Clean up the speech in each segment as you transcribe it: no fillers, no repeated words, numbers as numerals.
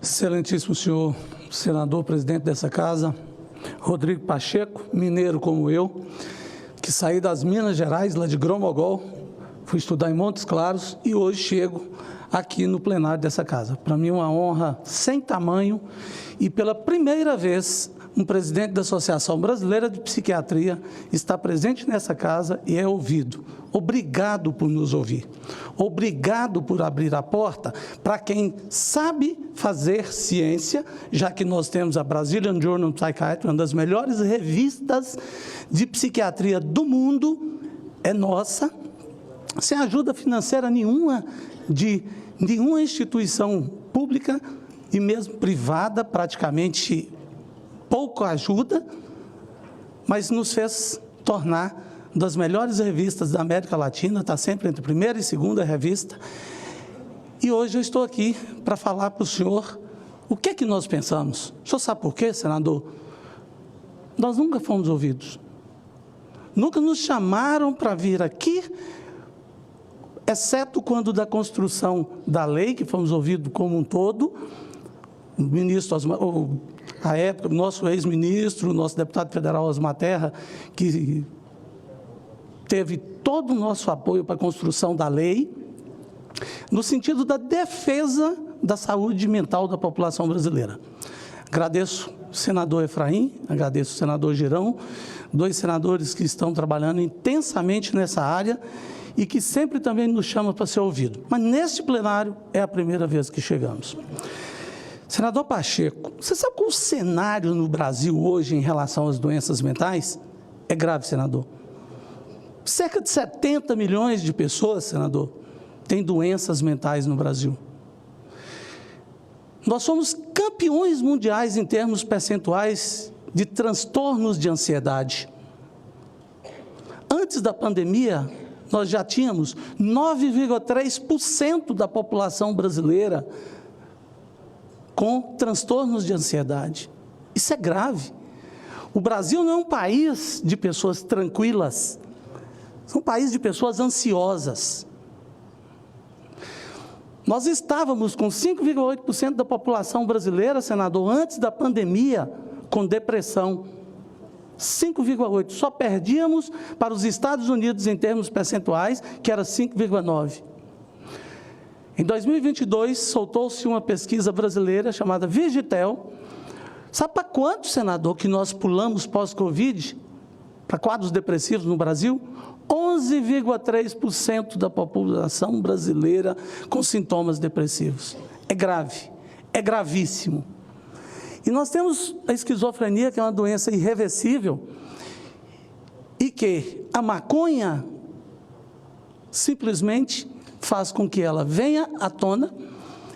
Excelentíssimo senhor senador, presidente dessa casa, Rodrigo Pacheco, mineiro como eu, que saí das Minas Gerais, lá de Grão-Mogol, fui estudar em Montes Claros e hoje chego aqui no plenário dessa casa. Para mim é uma honra sem tamanho e pela primeira vez um presidente da Associação Brasileira de Psiquiatria está presente nessa casa e é ouvido. Obrigado por nos ouvir. Obrigado por abrir a porta para quem sabe fazer ciência, já que nós temos a Brazilian Journal of Psychiatry, uma das melhores revistas de psiquiatria do mundo, é nossa, sem ajuda financeira nenhuma de nenhuma instituição pública e mesmo privada, praticamente pouco ajuda, mas nos fez tornar das melhores revistas da América Latina, está sempre entre a primeira e segunda revista. E hoje eu estou aqui para falar para o senhor o que é que nós pensamos. O senhor sabe por quê, senador? Nós nunca fomos ouvidos. Nunca nos chamaram para vir aqui, exceto quando da construção da lei, que fomos ouvidos como um todo, o ministro à época, o nosso ex-ministro, o nosso deputado federal Osmar Terra, que teve todo o nosso apoio para a construção da lei, no sentido da defesa da saúde mental da população brasileira. Agradeço o senador Efraim, agradeço o senador Girão, dois senadores que estão trabalhando intensamente nessa área e que sempre também nos chamam para ser ouvido. Mas neste plenário é a primeira vez que chegamos. Senador Pacheco, você sabe que o cenário no Brasil hoje em relação às doenças mentais é grave, senador? Cerca de 70 milhões de pessoas, senador, têm doenças mentais no Brasil. Nós somos campeões mundiais em termos percentuais de transtornos de ansiedade. Antes da pandemia, nós já tínhamos 9,3% da população brasileira com transtornos de ansiedade. Isso é grave. O Brasil não é um país de pessoas tranquilas, é um país de pessoas ansiosas. Nós estávamos com 5,8% da população brasileira, senador, antes da pandemia, com depressão. 5,8%. Só perdíamos para os Estados Unidos em termos percentuais, que era 5,9%. Em 2022, soltou-se uma pesquisa brasileira chamada Vigitel. Sabe para quanto, senador, que nós pulamos pós-Covid? Para quadros depressivos no Brasil? 11,3% da população brasileira com sintomas depressivos. É grave, é gravíssimo. E nós temos a esquizofrenia, que é uma doença irreversível, e que a maconha simplesmente faz com que ela venha à tona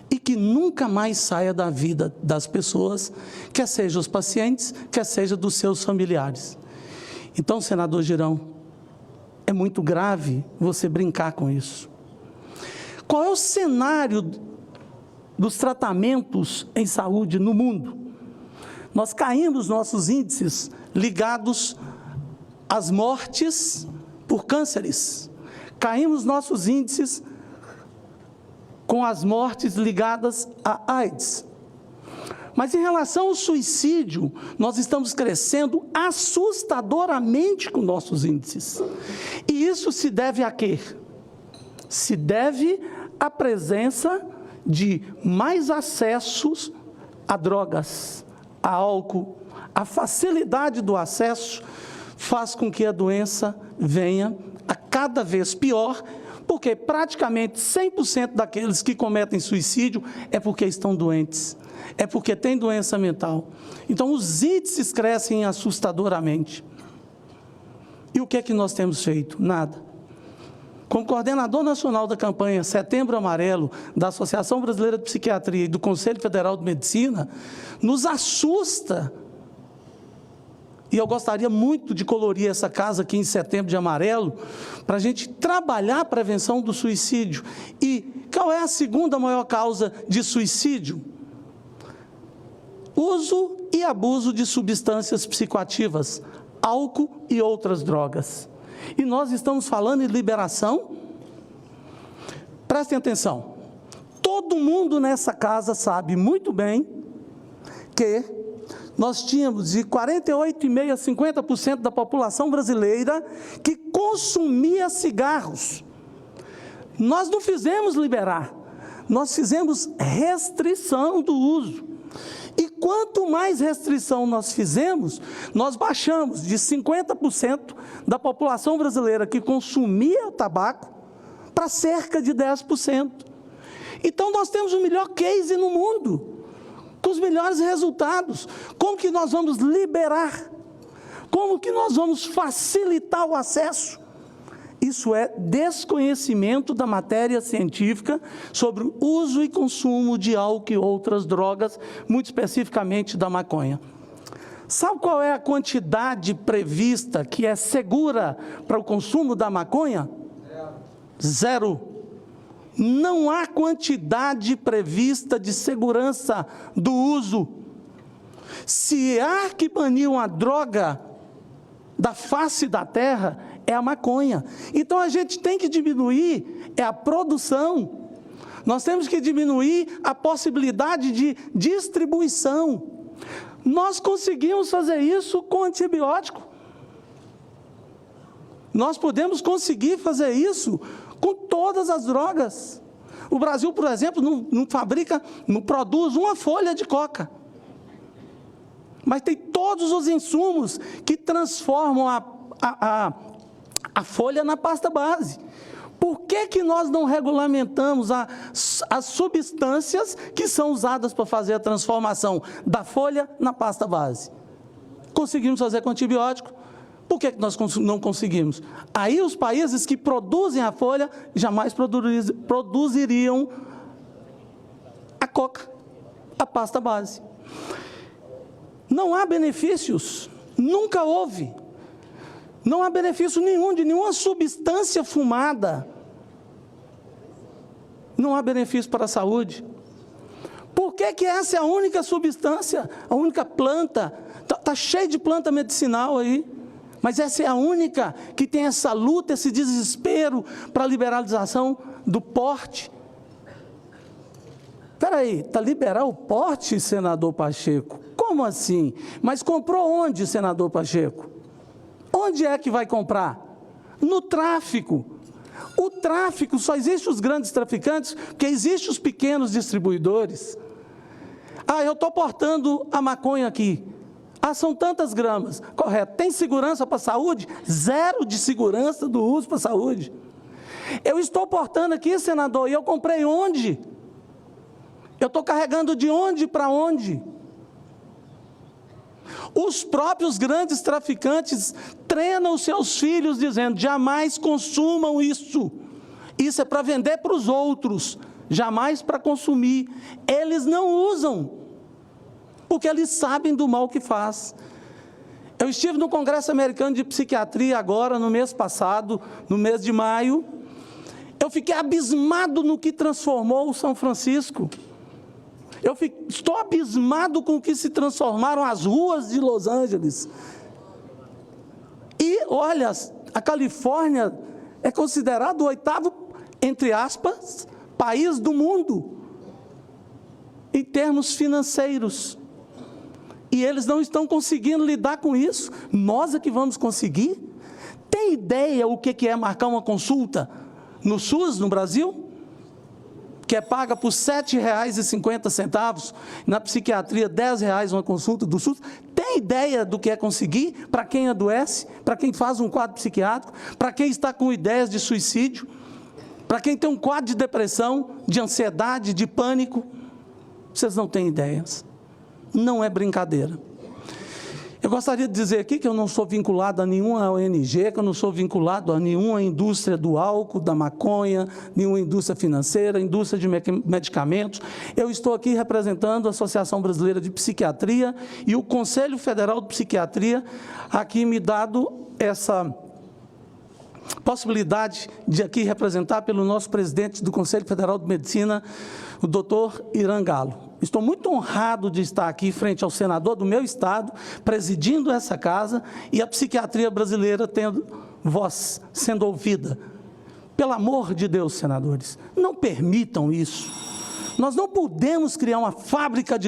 e que nunca mais saia da vida das pessoas, quer seja os pacientes, quer seja dos seus familiares. Então, senador Girão, é muito grave você brincar com isso. Qual é o cenário dos tratamentos em saúde no mundo? Nós caímos nossos índices ligados às mortes por cânceres. Caímos nossos índices com as mortes ligadas à AIDS. Mas em relação ao suicídio, nós estamos crescendo assustadoramente com nossos índices. E isso se deve a quê? Se deve à presença de mais acessos a drogas, a álcool. A facilidade do acesso faz com que a doença venha a cada vez pior, porque praticamente 100% daqueles que cometem suicídio é porque estão doentes, é porque têm doença mental. Então, os índices crescem assustadoramente. E o que é que nós temos feito? Nada. Como coordenador nacional da campanha Setembro Amarelo, da Associação Brasileira de Psiquiatria e do Conselho Federal de Medicina, nos assusta. E eu gostaria muito de colorir essa casa aqui em Setembro de Amarelo, para a gente trabalhar a prevenção do suicídio. E qual é a segunda maior causa de suicídio? Uso e abuso de substâncias psicoativas, álcool e outras drogas. E nós estamos falando em liberação. Prestem atenção. Todo mundo nessa casa sabe muito bem que nós tínhamos de 48,5% a 50% da população brasileira que consumia cigarros. Nós não fizemos liberar, nós fizemos restrição do uso. E quanto mais restrição nós fizemos, nós baixamos de 50% da população brasileira que consumia o tabaco para cerca de 10%. Então nós temos o melhor case no mundo, com os melhores resultados. Como que nós vamos liberar? Como que nós vamos facilitar o acesso? Isso é desconhecimento da matéria científica sobre o uso e consumo de álcool e outras drogas, muito especificamente da maconha. Sabe qual é a quantidade prevista que é segura para o consumo da maconha? Zero. Não há quantidade prevista de segurança do uso. Se há que banir uma droga da face da terra, é a maconha. Então a gente tem que diminuir a produção. Nós temos que diminuir a possibilidade de distribuição. Nós conseguimos fazer isso com antibiótico. Nós podemos conseguir fazer isso com todas as drogas. O Brasil, por exemplo, não produz uma folha de coca. Mas tem todos os insumos que transformam a folha na pasta base. Por que nós não regulamentamos as substâncias que são usadas para fazer a transformação da folha na pasta base? Conseguimos fazer com antibiótico. Por que nós não conseguimos? Aí os países que produzem a folha jamais produziriam a coca, a pasta base. Não há benefícios, nunca houve. Não há benefício nenhum de nenhuma substância fumada. Não há benefício para a saúde. Por que essa é a única substância, a única planta? Está cheio de planta medicinal aí, mas essa é a única que tem essa luta, esse desespero para a liberalização do porte. Espera aí, está liberar o porte, senador Pacheco? Como assim? Mas comprou onde, senador Pacheco? Onde é que vai comprar? No tráfico. O tráfico, só existe os grandes traficantes, porque existem os pequenos distribuidores. Ah, eu estou portando a maconha aqui. Ah, são tantas gramas. Correto. Tem segurança para a saúde? Zero de segurança do uso para a saúde. Eu estou portando aqui, senador, e eu comprei onde? Eu estou carregando de onde para onde? Os próprios grandes traficantes treinam os seus filhos dizendo, jamais consumam isso. Isso é para vender para os outros, jamais para consumir. Eles não usam, porque eles sabem do mal que faz. Eu estive no Congresso Americano de Psiquiatria agora, no mês passado, no mês de maio. Eu fiquei abismado no que transformou o São Francisco. Estou abismado com o que se transformaram as ruas de Los Angeles. E, olha, a Califórnia é considerado o 8º, entre aspas, país do mundo, em termos financeiros. E eles não estão conseguindo lidar com isso. Nós é que vamos conseguir? Tem ideia o que é marcar uma consulta no SUS, no Brasil? Que é paga por R$ 7,50, na psiquiatria R$ 10 uma consulta do SUS. Tem ideia do que é conseguir para quem adoece, para quem faz um quadro psiquiátrico, para quem está com ideias de suicídio, para quem tem um quadro de depressão, de ansiedade, de pânico? Vocês não têm ideias. Não é brincadeira. Eu gostaria de dizer aqui que eu não sou vinculado a nenhuma ONG, que eu não sou vinculado a nenhuma indústria do álcool, da maconha, nenhuma indústria financeira, indústria de medicamentos. Eu estou aqui representando a Associação Brasileira de Psiquiatria e o Conselho Federal de Psiquiatria, aqui me dado essa possibilidade de aqui representar pelo nosso presidente do Conselho Federal de Medicina, o doutor Irã Galo. Estou muito honrado de estar aqui frente ao senador do meu estado, presidindo essa casa, e a psiquiatria brasileira tendo voz sendo ouvida. Pelo amor de Deus, senadores, não permitam isso. Nós não podemos criar uma fábrica de